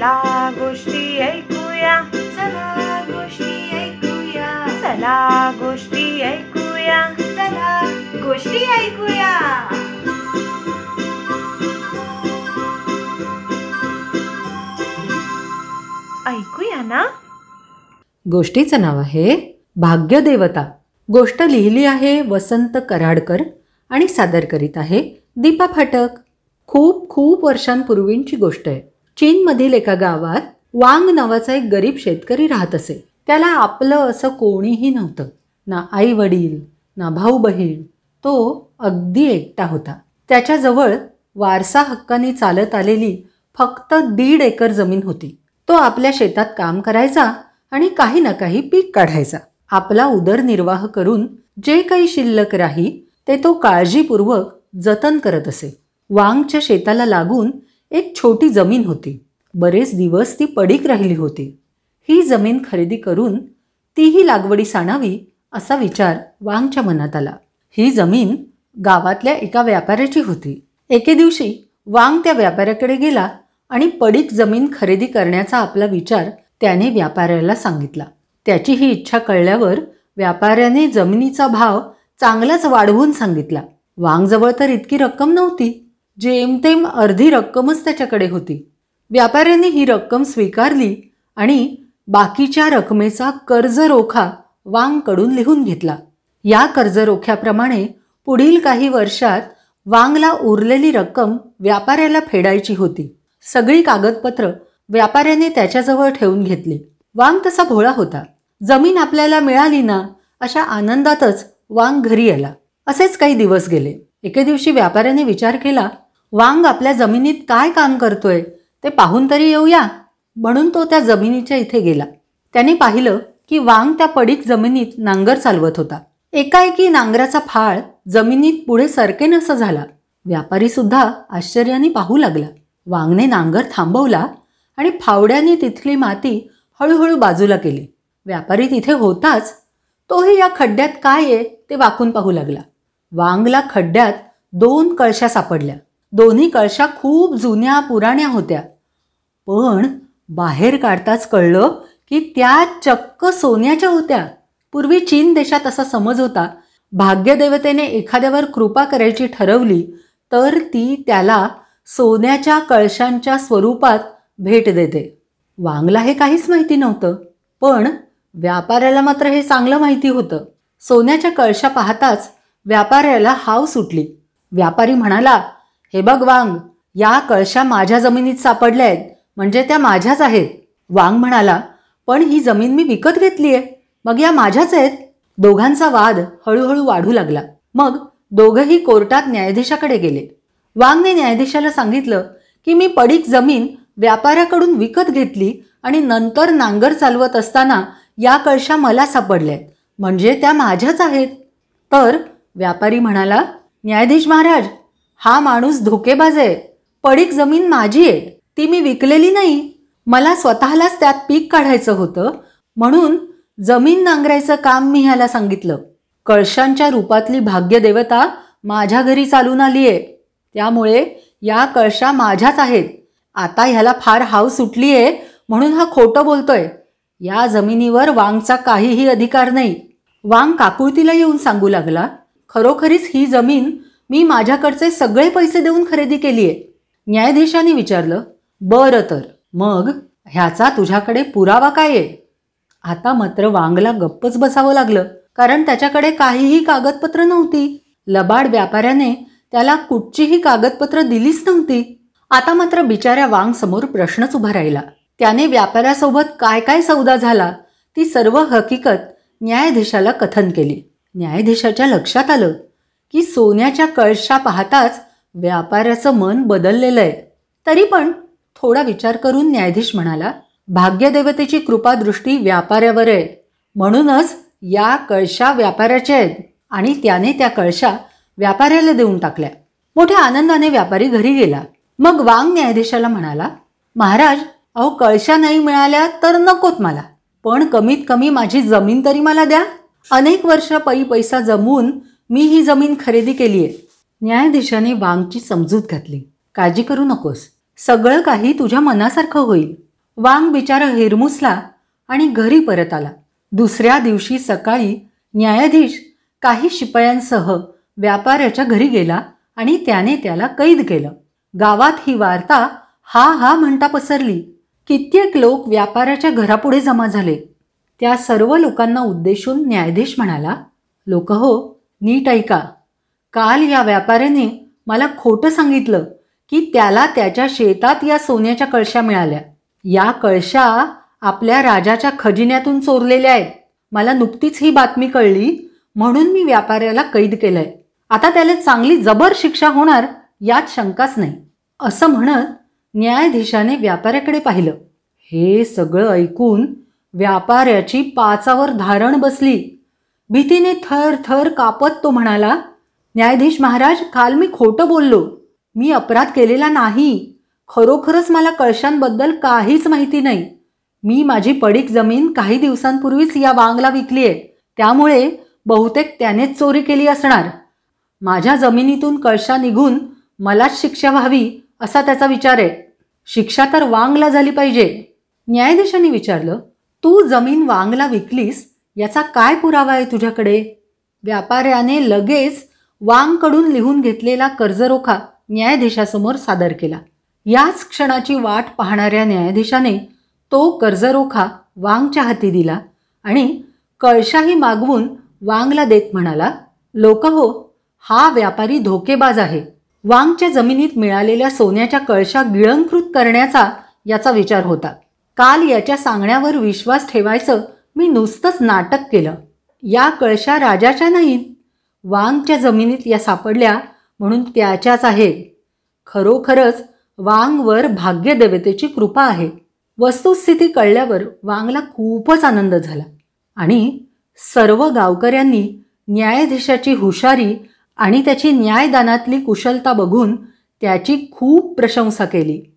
चला गोष्टी ऐकूया, चला गोष्टी ऐकूया, चला गोष्टी ऐकूया, चला गोष्टी ऐकूया. ऐकूया ना. गोष्टीचं नाव आहे भाग्यदेवता. गोष्ट लिहिली आहे वसंत कराडकर आणि सादर करीत आहे दीपा फाटक. खूप खूप वर्षांपूर्वींची गोष्ट आहे. चीनमधील एका गावात वांग नावाचा एक गरीब शेतकरी राहत असे. त्याला आपलं असं कोणीही नव्हतं, ना आई वडील ना भाऊ बहीण. तो अगदी एकटा होता. त्याच्याजवळ वारसा हक्काने चालत आलेली फक्त 1.5 एकर जमीन होती. तो आपल्या शेतात काम करायचा आणि काही ना काही पीक काढायचा. आपला उदरनिर्वाह करून जे काही शिल्लक राही ते तो काळजीपूर्वक जतन करत असे. वांगच्या शेताला लागून एक छोटी जमीन होती. बरेच दिवस ती पडीक राहिली होती. ही जमीन खरेदी करून तीही लागवडीस आणावी असा विचार वांगच्या मनात आला. ही जमीन गावातल्या एका व्यापाऱ्याची होती. एके दिवशी वांग त्या व्यापाऱ्याकडे गेला आणि पडीक जमीन खरेदी करण्याचा आपला विचार त्याने व्यापाऱ्याला सांगितला. त्याची ही इच्छा कळल्यावर व्यापाऱ्याने जमिनीचा भाव चांगलाच वाढवून सांगितला. वांगजवळ तर इतकी रक्कम नव्हती. जेमतेम अर्धी रक्कमच त्याच्याकडे होती. व्यापाऱ्याने ही रक्कम स्वीकारली आणि बाकीच्या रकमेचा कर्जरोखा वांगकडून लिहून घेतला. या कर्जरोख्याप्रमाणे पुढील काही वर्षात वांगला उरलेली रक्कम व्यापाऱ्याला फेडायची होती. सगळी कागदपत्र व्यापाऱ्याने त्याच्याजवळ ठेवून घेतली. वांग तसा भोळा होता. जमीन आपल्याला मिळाली ना अशा आनंदातच वांग घरी आला. असेच काही दिवस गेले. एके दिवशी व्यापाऱ्याने विचार केला, वांग आपल्या जमिनीत काय काम करतोय ते पाहून तरी येऊया. म्हणून तो त्या जमिनीच्या इथे गेला. त्याने पाहिलं की वांग त्या पडीक जमिनीत नांगर चालवत होता. एकाएकी नांगराचा फाळ जमिनीत पुढे सरकेनासा झाला. व्यापारी सुद्धा आश्चर्याने पाहू लागला. वांगने नांगर थांबवला आणि फावड्याने तिथली माती हळूहळू बाजूला केली. व्यापारी तिथे होताच तोही या खड्ड्यात काय आहे ते वाकून पाहू लागला. वांगला खड्ड्यात 2 कळशा सापडल्या. दोन्ही कळशा खूप जुन्या पुराण्या होत्या. पण बाहेर काढताच कळलं की त्या चक्क सोन्याच्या होत्या. पूर्वी चीन देशात असा समज होता, भाग्यदेवतेने एखाद्यावर कृपा करायची ठरवली तर ती त्याला सोन्याच्या कळशांच्या स्वरूपात भेट देते. वांगला हे काहीच माहिती नव्हतं, पण व्यापाऱ्याला मात्र हे चांगलं माहिती होतं. सोन्याच्या कळशा पाहताच व्यापाऱ्याला हाव सुटली. व्यापारी म्हणाला, हे बघ वांग, या कळशा माझ्या जमिनीत सापडल्या आहेत, म्हणजे त्या माझ्याच आहेत. वांग म्हणाला, पण ही जमीन मी विकत घेतली आहे, मग या माझ्याच आहेत. दोघांचा वाद हळूहळू वाढू लागला. मग दोघंही कोर्टात न्यायाधीशाकडे गेले. वांगने न्यायाधीशाला सांगितलं की मी पडीक जमीन व्यापाऱ्याकडून विकत घेतली आणि नंतर नांगर चालवत असताना या कळशा मला सापडल्या आहेत, म्हणजे त्या माझ्याच आहेत. तर व्यापारी म्हणाला, न्यायाधीश महाराज, हा माणूस धोकेबाज आहे. पडीक जमीन माझी आहे, ती मी विकलेली नाही. मला स्वतःलाच त्यात पीक काढायचं होतं, म्हणून जमीन नांगरायचं काम मी ह्याला सांगितलं. कळशांच्या रूपातली भाग्यदेवता माझ्या घरी चालून आली आहे, त्यामुळे या कळशा माझ्याच आहेत. आता ह्याला फार हाव सुटली आहे म्हणून हा खोटं बोलतोय. या जमिनीवर वांगचा काहीही अधिकार नाही. वांग काकुळतीला येऊन सांगू लागला, खरोखरीच ही जमीन मी माझ्याकडचे सगळे पैसे देऊन खरेदी केली आहे. न्यायाधीशाने विचारलं, बरं तर मग ह्याचा तुझ्याकडे पुरावा काय आहे? आता मात्र वांगला गप्पच बसावं लागलं, कारण त्याच्याकडे काहीही कागदपत्र नव्हती. लबाड व्यापाऱ्याने त्याला कुठचीही कागदपत्र दिलीच नव्हती. आता मात्र बिचाऱ्या वांग समोर प्रश्नच उभा राहिला. त्याने व्यापाऱ्यासोबत काय काय सौदा झाला ती सर्व हकीकत न्यायाधीशाला कथन केली. न्यायाधीशाच्या लक्षात आलं की सोन्याच्या कळशा पाहताच व्यापाऱ्याचं मन बदललेलं आहे. तरी पण थोडा विचार करून न्यायाधीश म्हणाला, भाग्यदेवतेची कृपादृष्टी व्यापाऱ्यावर आहे, म्हणूनच या कळशा व्यापाऱ्याच्या आहेत. आणि त्याने त्या कळशा व्यापाऱ्याला देऊन टाकल्या. मोठ्या आनंदाने व्यापारी घरी गेला. मग वांग न्यायाधीशाला म्हणाला, महाराज, अहो कळशा नाही मिळाल्या तर नकोत मला, पण कमीत कमी माझी जमीन तरी मला द्या. अनेक वर्ष पैसा जमवून मी ही जमीन खरेदी केली आहे. न्यायाधीशाने वांगची समजूत घातली. काळजी करू नकोस, सगळं काही तुझ्या मनासारखं होईल. वांग बिचारा हिरमुसला आणि घरी परत आला. दुसऱ्या दिवशी सकाळी न्यायाधीश काही शिपायांसह व्यापाऱ्याच्या घरी गेला आणि त्याने त्याला कैद केलं. गावात ही वार्ता हा हा म्हणता पसरली. कित्येक लोक व्यापाऱ्याच्या घरापुढे जमा झाले. त्या सर्व लोकांना उद्देशून न्यायाधीश म्हणाला, लोकहो, नीट ऐका. काल या व्यापाऱ्याने मला खोटं सांगितलं की त्याला त्याच्या शेतात या सोन्याच्या कळशा मिळाल्या. या कळशा आपल्या राजाच्या खजिन्यातून चोरलेल्या आहेत. मला नुकतीच ही बातमी कळली म्हणून मी व्यापाऱ्याला कैद केलंय. आता त्याला चांगली जबर शिक्षा होणार यात शंकाच नाही. असं म्हणत न्यायाधीशाने व्यापाऱ्याकडे पाहिलं. हे सगळं ऐकून व्यापाऱ्याची पाचावर धारण बसली. भीतीने थर थर कापत तो म्हणाला, न्यायाधीश महाराज, काल मी खोटं बोललो. मी अपराध केलेला नाही. खरोखरच मला कळशांबद्दल काहीच माहिती नाही. मी माझी पडीक जमीन काही दिवसांपूर्वीच या वांगला विकली आहे. त्यामुळे बहुतेक त्यानेच चोरी केली असणार. माझ्या जमिनीतून कळशा निघून मलाच शिक्षा व्हावी असा त्याचा विचार आहे. शिक्षा तर वांगला झाली पाहिजे. न्यायाधीशाने विचारलं, तू जमीन वांगला विकलीस याचा काय पुरावा आहे तुझ्याकडे? व्यापाऱ्याने लगेच वांगकडून लिहून घेतलेला कर्जरोखा न्यायाधीशासमोर सादर केला. याच क्षणाची वाट पाहणाऱ्या न्यायाधीशाने तो कर्जरोखा वांगच्या हाती दिला आणि कळशाही मागवून वांगला देत म्हणाला, लोकहो, हा व्यापारी धोकेबाज आहे. वांगच्या जमिनीत मिळालेल्या सोन्याच्या कळशा गिळंकृत करण्याचा याचा विचार होता. काल याच्या सांगण्यावर विश्वास ठेवायचं मी नुसतंच नाटक केलं. या कळशा राजाच्या नाहीत. वांगच्या जमिनीत या सापडल्या म्हणून त्याच्याच आहेत. खरोखरच वांगवर भाग्यदेवतेची कृपा आहे. वस्तुस्थिती कळल्यावर वांगला खूपच आनंद झाला आणि सर्व गावकऱ्यांनी न्यायाधीशाची हुशारी आणि त्याची न्यायदानातली कुशलता बघून त्याची खूप प्रशंसा केली.